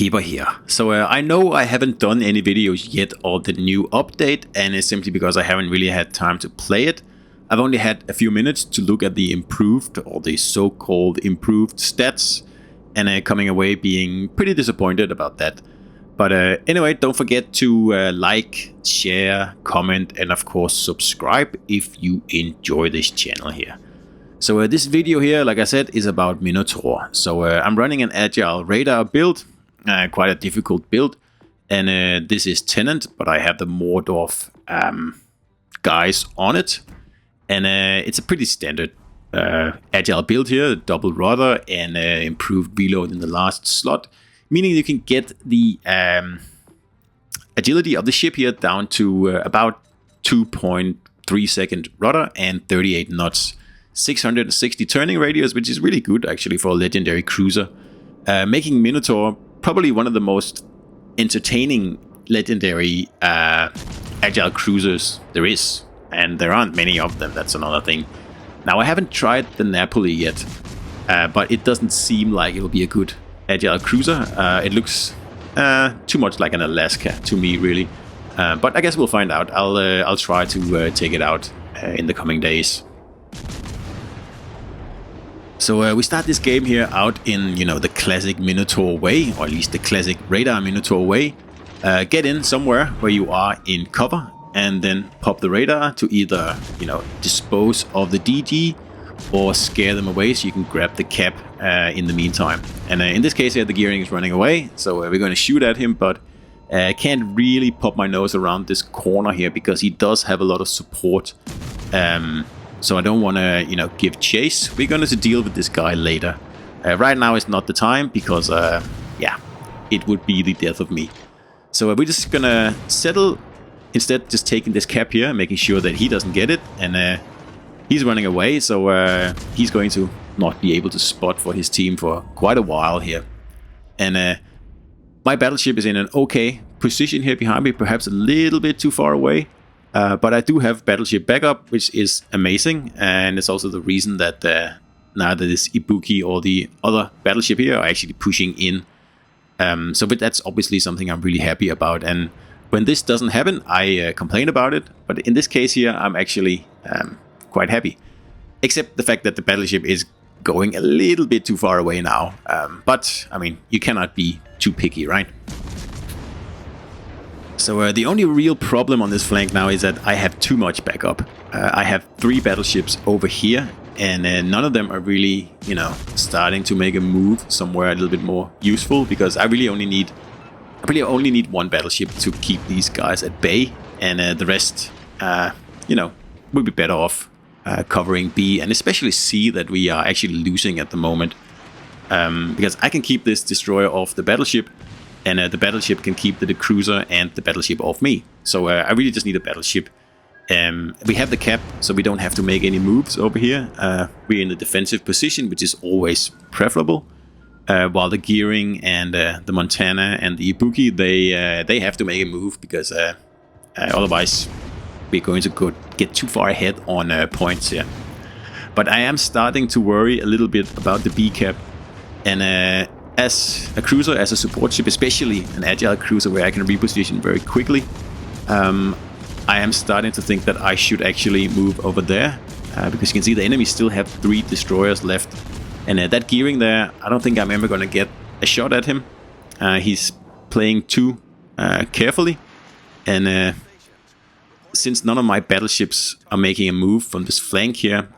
Skipper here. So I know I haven't done any videos yet on the new update, and it's simply because I haven't really had time to play it. I've only had a few minutes to look at the improved, or the so-called improved stats, and coming away being pretty disappointed about that. But anyway, don't forget to like, share, comment, and of course subscribe if you enjoy this channel here. So this video here, like I said, is about Minotaur. So I'm running an agile radar build, quite a difficult build, and this is Tenant, but I have the Mordorf guys on it, and it's a pretty standard agile build here, double rudder and improved reload in the last slot, meaning you can get the agility of the ship here down to about 2.3 second rudder and 38 knots. 660 turning radius, which is really good actually for a legendary cruiser, making Minotaur probably one of the most entertaining legendary agile cruisers there is, and there aren't many of them. That's another thing. Now I haven't tried the Napoli yet, but it doesn't seem like it'll be a good agile cruiser. It looks too much like an Alaska to me, really. But I guess we'll find out. I'll try to take it out in the coming days. So we start this game here out in, you know, the classic Minotaur way, or at least the classic radar Minotaur way. Get in somewhere where you are in cover, and then pop the radar to either, you know, dispose of the DG or scare them away so you can grab the cap in the meantime. And in this case here, the gearing is running away, so we're going to shoot at him, but can't really pop my nose around this corner here because he does have a lot of support. So I don't want to, you know, give chase. We're going to deal with this guy later. Right now is not the time because, yeah, it would be the death of me. So we're just going to settle, instead just taking this cap here, making sure that he doesn't get it. And he's running away, so he's going to not be able to spot for his team for quite a while here. And my battleship is in an okay position here behind me, perhaps a little bit too far away. But I do have battleship backup, which is amazing, and it's also the reason that neither this Ibuki or the other battleship here are actually pushing in. But that's obviously something I'm really happy about, and when this doesn't happen, I complain about it, but in this case here, I'm actually quite happy. Except the fact that the battleship is going a little bit too far away now. But, I mean, you cannot be too picky, right? So the only real problem on this flank now is that I have too much backup. I have 3 battleships over here, and none of them are really, you know, starting to make a move somewhere a little bit more useful, because I really only need 1 battleship to keep these guys at bay, and the rest, you know, will be better off covering B and especially C that we are actually losing at the moment, because I can keep this destroyer off the battleship. And the battleship can keep the cruiser and the battleship off me. So I really just need a battleship. We have the cap, so we don't have to make any moves over here. We're in the defensive position, which is always preferable. While the gearing and the Montana and the Ibuki, they have to make a move, because otherwise we're going to get too far ahead on points here. But I am starting to worry a little bit about the B cap. And as a cruiser, as a support ship, especially an agile cruiser where I can reposition very quickly, I am starting to think that I should actually move over there, because you can see the enemy still have 3 destroyers left, and that gearing there, I don't think I'm ever going to get a shot at him. He's playing too carefully, and since none of my battleships are making a move from this flank here,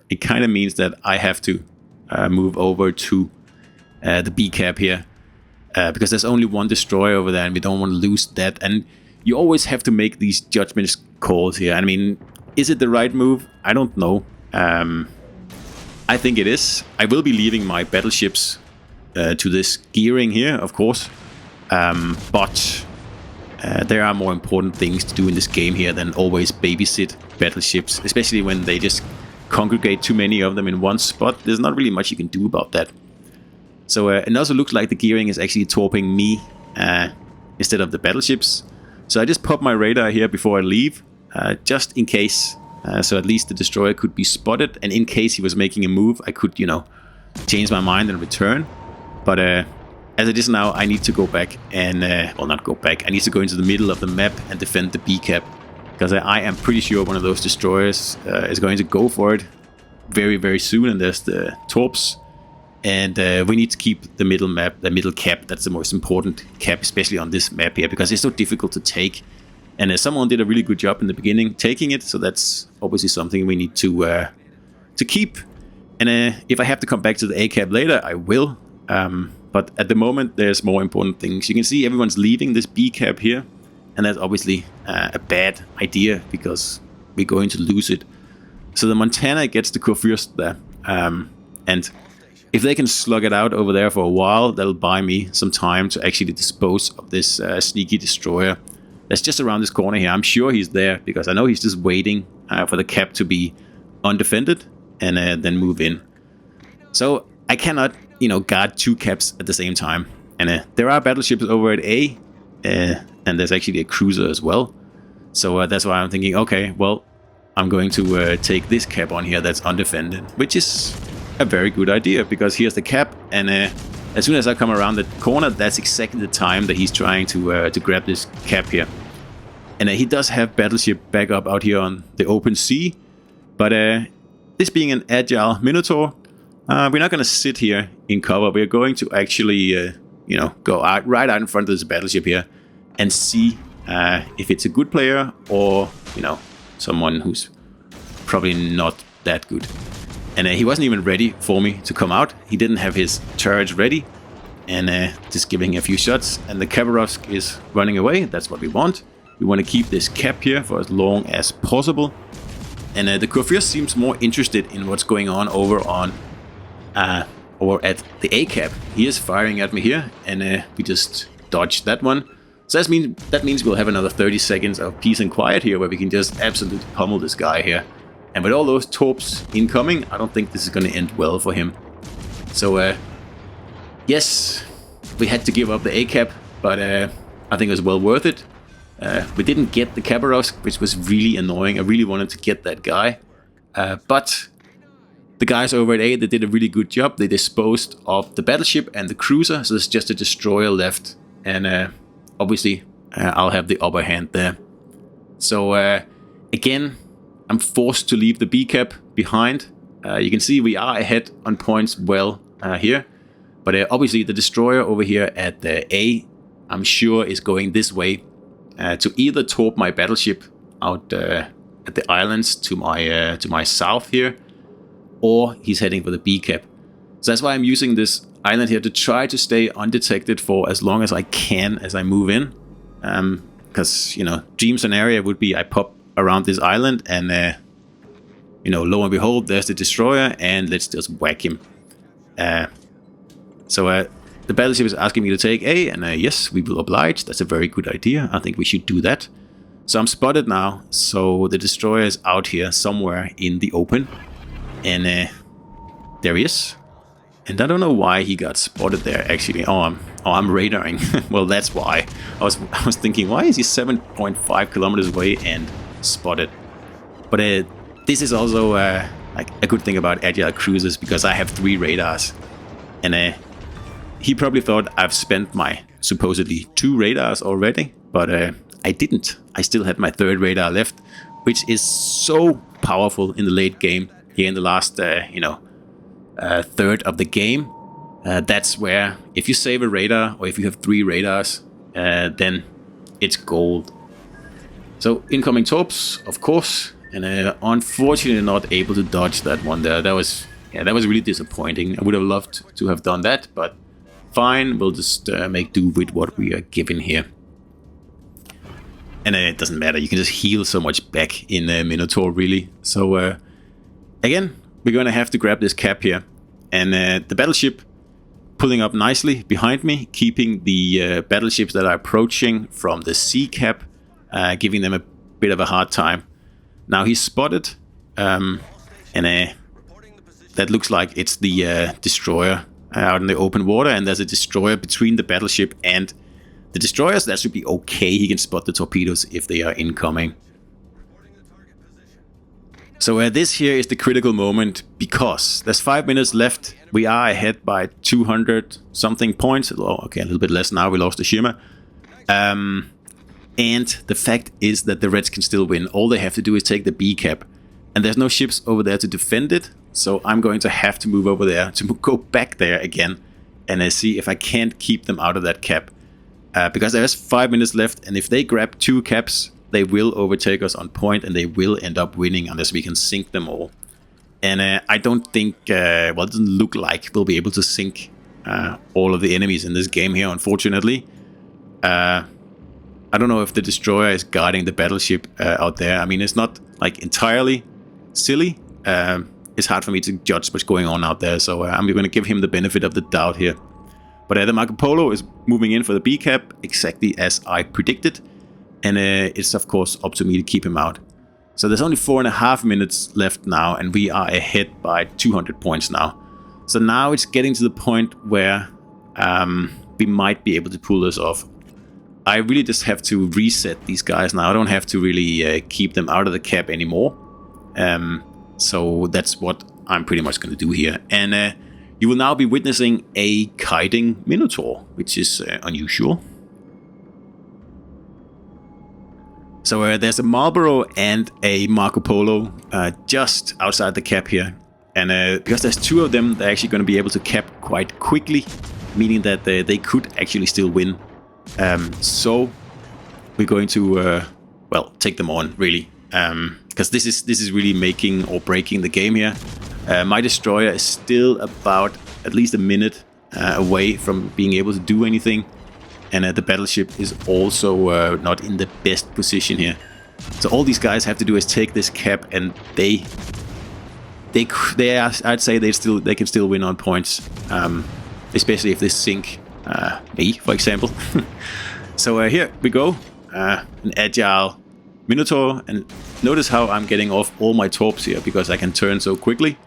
it kind of means that I have to move over to the B cap here, because there's only 1 destroyer over there and we don't want to lose that. And you always have to make these judgment calls here. I mean, is it the right move? I don't know. I think it is. I will be leaving my battleships to this gearing here, of course, but there are more important things to do in this game here than always babysit battleships, especially when they just congregate too many of them in one spot. There's not really much you can do about that. So it also looks like the gearing is actually torping me instead of the battleships. So I just pop my radar here before I leave, just in case. So at least the destroyer could be spotted, and in case he was making a move, I could, you know, change my mind and return. But as it is now, I need to go back and, well, not go back. I need to go into the middle of the map and defend the B cap, because I am pretty sure one of those destroyers is going to go for it very, very soon. And there's the torps, and we need to keep the middle map, the middle cap. That's the most important cap, especially on this map here, because it's so difficult to take. And someone did a really good job in the beginning taking it, so that's obviously something we need to keep. And if I have to come back to the A cap later, I will. But at the moment, there's more important things. You can see everyone's leaving this B cap here, and that's obviously a bad idea because we're going to lose it. So the Montana gets the Kurfürst there, and if they can slug it out over there for a while, that'll buy me some time to actually dispose of this sneaky destroyer that's just around this corner here. I'm sure he's there because I know he's just waiting for the cap to be undefended and then move in. So I cannot, guard two caps at the same time. And there are battleships over at A, and there's actually a cruiser as well. So that's why I'm thinking, okay, well, I'm going to take this cap on here that's undefended, which is a very good idea because here's the cap, and as soon as I come around the corner, that's exactly the time that he's trying to grab this cap here. And he does have battleship backup out here on the open sea, but this being an agile Minotaur, we're not going to sit here in cover. We're going to actually, go out right out in front of this battleship here and see if it's a good player or, someone who's probably not that good. And he wasn't even ready for me to come out. He didn't have his turrets ready, and just giving a few shots. And the Khabarovsk is running away. That's what we want. We want to keep this cap here for as long as possible. And the Kurfürst seems more interested in what's going on over on, or at the A cap. He is firing at me here, and we just dodged that one. So that means we'll have another 30 seconds of peace and quiet here, where we can just absolutely pummel this guy here. And with all those torps incoming, I don't think this is going to end well for him. So, yes, we had to give up the A cap, but I think it was well worth it. We didn't get the Khabarovsk, which was really annoying. I really wanted to get that guy. But the guys over at A, they did a really good job. They disposed of the battleship and the cruiser, so there's just a destroyer left. And obviously, I'll have the upper hand there. So, again, I'm forced to leave the B cap behind. You can see we are ahead on points well here. But obviously the destroyer over here at the A, I'm sure is going this way to either torp my battleship out at the islands to my south here, or he's heading for the B cap. So that's why I'm using this island here to try to stay undetected for as long as I can as I move in. Because, dream scenario would be I pop around this island and, lo and behold, there's the destroyer and let's just whack him. So the battleship is asking me to take A, and yes, we will oblige. That's a very good idea. I think we should do that. So I'm spotted now. So the destroyer is out here somewhere in the open. And there he is. And I don't know why he got spotted there, actually. Oh, I'm radaring. Well, that's why. I was thinking, why is he 7.5 kilometers away and spotted? But this is also like a good thing about agile cruisers, because I have 3 radars. And he probably thought I've spent my supposedly 2 radars already, but I didn't. I still had my 3rd radar left, which is so powerful in the late game. Here in the last, third of the game, that's where if you save a radar, or if you have 3 radars, then it's gold. So incoming torps, of course, and unfortunately not able to dodge that one there. That was really disappointing. I would have loved to have done that, but fine, we'll just make do with what we are given here. And it doesn't matter, you can just heal so much back in Minotaur, really. So again, we're going to have to grab this cap here. And the battleship pulling up nicely behind me, keeping the battleships that are approaching from the C cap, giving them a bit of a hard time. Now he's spotted, and that looks like it's the destroyer out in the open water, and there's a destroyer between the battleship and the destroyers. That should be okay. He can spot the torpedoes if they are incoming. So this here is the critical moment because there's 5 minutes left. We are ahead by 200 something points. Oh, okay, a little bit less now. We lost the shimmer. And the fact is that the Reds can still win. All they have to do is take the B cap. And there's no ships over there to defend it. So I'm going to have to move over there to go back there again and see if I can't keep them out of that cap. Because there's 5 minutes left, and if they grab 2 caps, they will overtake us on point, and they will end up winning unless we can sink them all. And I don't think, well, it doesn't look like we'll be able to sink all of the enemies in this game here, unfortunately. I don't know if the destroyer is guarding the battleship out there. I mean, it's not like entirely silly. It's hard for me to judge what's going on out there, so I'm going to give him the benefit of the doubt here. But the Marco Polo is moving in for the B cap, exactly as I predicted. And it's, of course, up to me to keep him out. So there's only 4.5 minutes left now, and we are ahead by 200 points now. So now it's getting to the point where we might be able to pull this off. I really just have to reset these guys now. I don't have to really keep them out of the cap anymore. So that's what I'm pretty much going to do here. And you will now be witnessing a kiting Minotaur, which is unusual. So there's a Marlboro and a Marco Polo just outside the cap here. And because there's 2 of them, they're actually going to be able to cap quite quickly, meaning that they could actually still win. So we're going to, well, take them on, really. Because this is really making or breaking the game here. My destroyer is still about at least a minute away from being able to do anything. And the battleship is also not in the best position here. So all these guys have to do is take this cap, and they are, I'd say they can still win on points, especially if they sink me, for example. So here we go, an agile Minotaur, and notice how I'm getting off all my torps here because I can turn so quickly.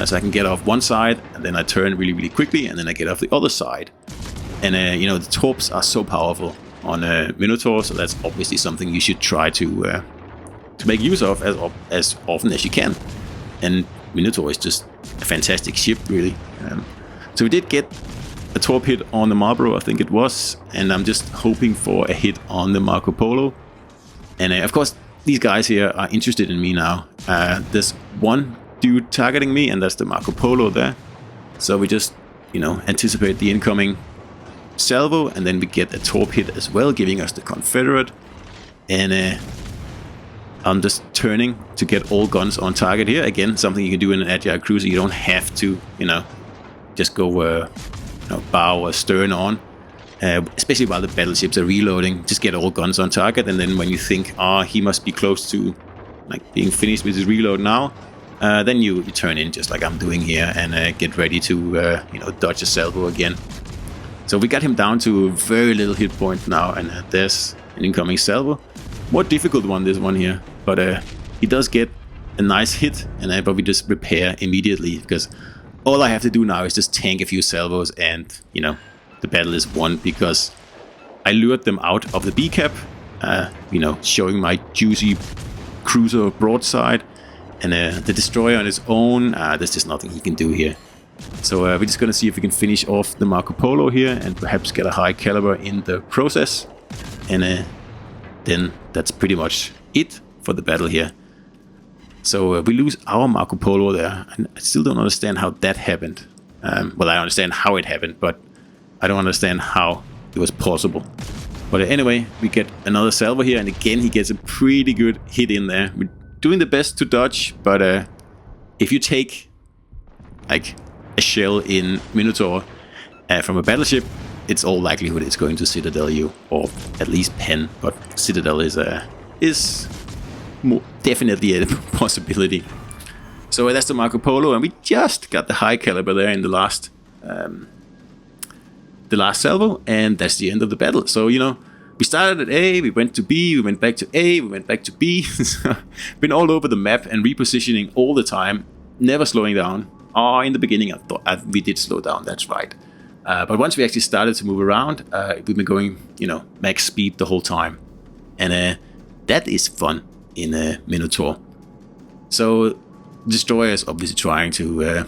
So I can get off one side, and then I turn really, really quickly, and then I get off the other side. And you know, the torps are so powerful on Minotaur, so that's obviously something you should try to make use of as often as you can. And Minotaur is just a fantastic ship, really. So we did get a torp hit on the Marlboro, I think it was, and I'm just hoping for a hit on the Marco Polo. And of course, these guys here are interested in me now. There's one dude targeting me, and that's the Marco Polo there. So we just, you know, anticipate the incoming salvo, and then we get a torp hit as well, giving us the Confederate. And I'm just turning to get all guns on target here. Again, something you can do in an agile cruiser. You don't have to, you know, just go bow or stern on, especially while the battleships are reloading. Just get all guns on target, and then when you think, he must be close to like being finished with his reload now, then you turn in just like I'm doing here, and get ready to dodge a salvo again. So we got him down to very little hit point now, and there's an incoming salvo. More difficult one, this one here, but he does get a nice hit, and but we just repair immediately because all I have to do now is just tank a few salvos, and you know, the battle is won because I lured them out of the B cap, showing my juicy cruiser broadside, and the destroyer on its own, there's just nothing he can do here. So we're just going to see if we can finish off the Marco Polo here and perhaps get a high caliber in the process. And then that's pretty much it for the battle here. So we lose our Marco Polo there. And I still don't understand how that happened. Well, I understand how it happened, but I don't understand how it was possible. But anyway, we get another salvo here. And again, he gets a pretty good hit in there. We're doing the best to dodge, but if you take like a shell in Minotaur from a battleship, it's all likelihood it's going to Citadel you, or at least Pen, but Citadel is more definitely a possibility. So that's the Marco Polo, and we just got the high caliber there in the last salvo, and that's the end of the battle. So, you know, we started at A, we went to B, we went back to A, we went back to B. Been all over the map and repositioning all the time, never slowing down. In the beginning, I thought we did slow down, that's right. But once we actually started to move around, we've been going, max speed the whole time. And that is fun in Minotaur. So Destroyer is obviously trying to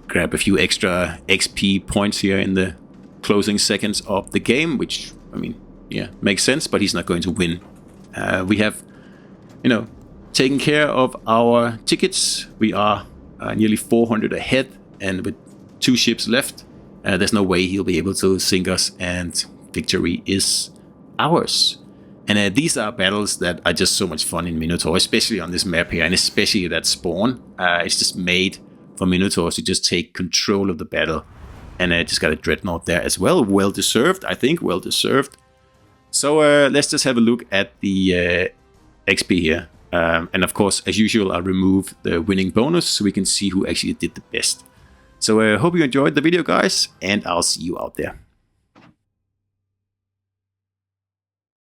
grab a few extra XP points here in the closing seconds of the game, which, I mean, yeah, makes sense, but he's not going to win. We have, you know, taken care of our tickets. We are nearly 400 ahead, and with 2 ships left, there's no way he'll be able to sink us, and victory is ours. And these are battles that are just so much fun in Minotaur, especially on this map here, and especially that spawn. It's just made for Minotaurs to just take control of the battle. And I just got a Dreadnought there as well. Well deserved, I think, well deserved. So let's just have a look at the XP here. And of course, as usual, I'll remove the winning bonus so we can see who actually did the best. So I hope you enjoyed the video, guys, and I'll see you out there.